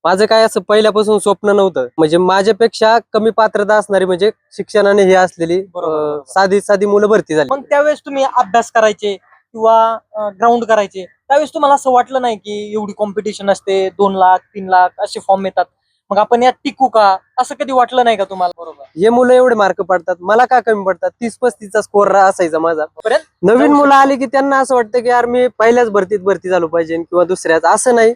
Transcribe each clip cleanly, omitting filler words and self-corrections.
माझं काय असं पहिल्यापासून स्वप्न नव्हतं. म्हणजे माझ्यापेक्षा कमी पात्रता असणारी म्हणजे शिक्षणाने हे असलेली साधी साधी मुलं भरती झाली. मग त्यावेळेस तुम्ही अभ्यास करायचे किंवा ग्राउंड करायचे, त्यावेळेस तुम्हाला असं वाटलं नाही की एवढी कॉम्पिटिशन असते, 2 लाख 3 लाख असे फॉर्म येतात, मग आपण यात टिकू का, असं कधी वाटलं नाही का तुम्हाला? बरोबर. हे मुलं एवढे मार्क पडतात, मला का कमी पडतात? 30-35चा स्कोर असायचा माझा. पर्यंत नवीन जाऊ मुलं शकतो. आली की त्यांना असं वाटतं की यार मी पहिल्याच भरतीत भरती झालो पाहिजे किंवा दुसऱ्याच. असं नाही,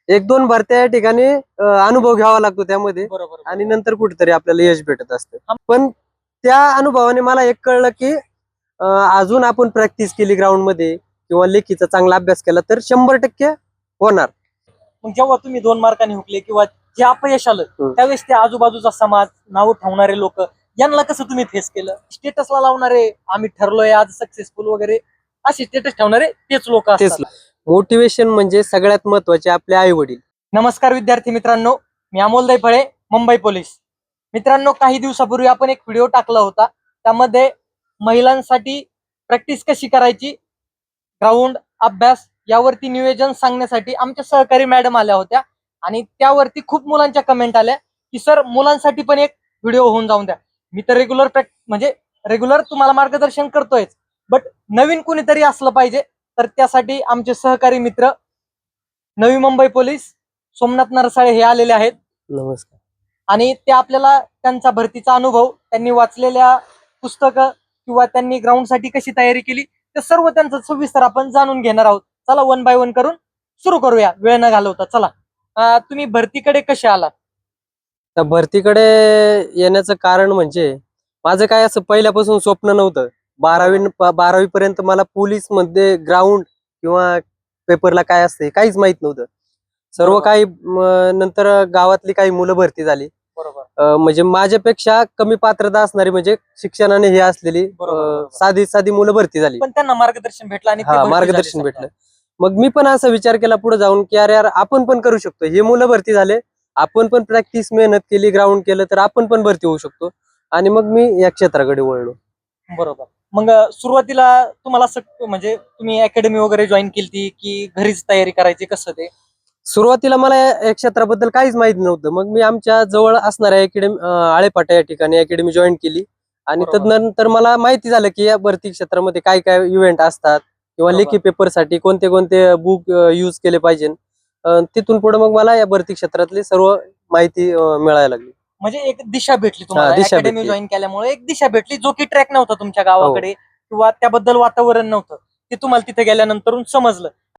1-2 भरत्या या ठिकाणी अनुभव घ्यावा लागतो त्यामध्ये बरोबर. आणि नंतर कुठेतरी आपल्याला यश भेटत असतं. पण त्या अनुभवाने मला एक कळलं की अजून आपण प्रॅक्टिस केली ग्राउंड मध्ये किंवा लेखीचा चांगला अभ्यास केला तर 100% होणार. मग जेव्हा तुम्ही 2 मार्कांनी हुकले किंवा जे अपयश आलं, त्यावेळेस ते आजूबाजूचा समाज, नाव ठेवणारे लोक, यांना कसं तुम्ही फेस केलं? स्टेटसला लावणारे आम्ही ठरलोय आज सक्सेसफुल वगैरे असे स्टेटस ठेवणारे तेच लोक असतात. मोटिवेशन म्हणजे सगळ्यात महत्वाचे आपले आई वडील. नमस्कार विद्यार्थी मित्रांनो, मी अमोल दैफळे, मुंबई पोलीस. मित्रांनो, काही दिवसापूर्वी आपण एक व्हिडिओ टाकला होता, त्यामध्ये महिलांसाठी प्रॅक्टिस कशी करायची, ग्राउंड अभ्यास यावरती नियोजन सांगण्यासाठी आमच्या सहकारी मॅडम आल्या होत्या आणि त्यावरती खूप मुलांच्या कमेंट आल्या की सर मुलांसाठी पण एक व्हिडिओ होऊन जाऊन द्या. मी तर रेग्युलर तुम्हाला मार्गदर्शन करतोय, बट नवीन कुणीतरी असलं पाहिजे, तर त्यासाठी आमचे सहकारी मित्र नवी मुंबई पोलीस सोमनाथ नरसाळे हे आलेले आहेत. नमस्कार. आणि ते आपल्याला त्यांचा भरतीचा अनुभव, त्यांनी वाचलेल्या पुस्तकं किंवा त्यांनी ग्राउंडसाठी कशी तयारी केली, ते सर्व त्यांचं सविस्तर आपण जाणून घेणार आहोत. चला 1 बाय 1 करून सुरू करूया, वेळ न घालवता. चला, तुम्ही भरतीकडे कसे आलात? त्या भरतीकडे येण्याचं कारण म्हणजे माझं काय असं पहिल्यापासून स्वप्न नव्हतं. 12वी पर्यंत मला पोलीस मध्ये ग्राउंड किंवा पेपरला काय असते काहीच माहित नव्हतं. सर्व बरोबर. काही नंतर गावातली काही मुलं भरती झाली. बरोबर. म्हणजे माझ्यापेक्षा कमी पात्रता असणारी म्हणजे शिक्षणाने हे असलेली बरोबर. साधी साधी मुलं भरती झाली. पण त्यांना मार्गदर्शन भेटलं आणि ते भरती झाले मार्गदर्शन समजा. भेटलं. मग मी पण असा विचार केला पुढे जाऊन की अरे यार आपण पण करू शकतो. हे मुलं भरती झाले, आपण पण प्रॅक्टिस मेहनत केली, ग्राउंड केलं तर आपण पण भरती होऊ शकतो. आणि मग मी या क्षेत्राकडे वळलो. बरोबर. मग सुरुवातीला तुम्हाला असं म्हणजे तुम्ही अकॅडमी वगैरे जॉईन केली की घरीच तयारी करायची, कसं ते? सुरुवातीला मला या क्षेत्राबद्दल काहीच माहिती नव्हतं. मग मी आमच्या जवळ असणाऱ्या अकॅडमी आळेपाटा या ठिकाणी अकॅडमी जॉईन केली आणि बरोबर. तदनंतर मला माहिती झालं की या भरती क्षेत्रामध्ये काय काय इव्हेंट असतात किंवा बरोबर. लेखी पेपरसाठी कोणते कोणते बुक यूज केले पाहिजे. तिथून पुढे मग मला या भरती क्षेत्रातली सर्व माहिती मिळायला लागली. म्हणजे एक दिशा भेटली तुम्हाला, दिशा अकॅडमी भेटली. जॉईन केल्यामुळे एक दिशा भेटली, जो की ट्रॅक नव्हता तुमच्या गावाकडे किंवा त्याबद्दल वातावरण नव्हतं, ते तुम्हाला तिथे गेल्यानंतर समजलं.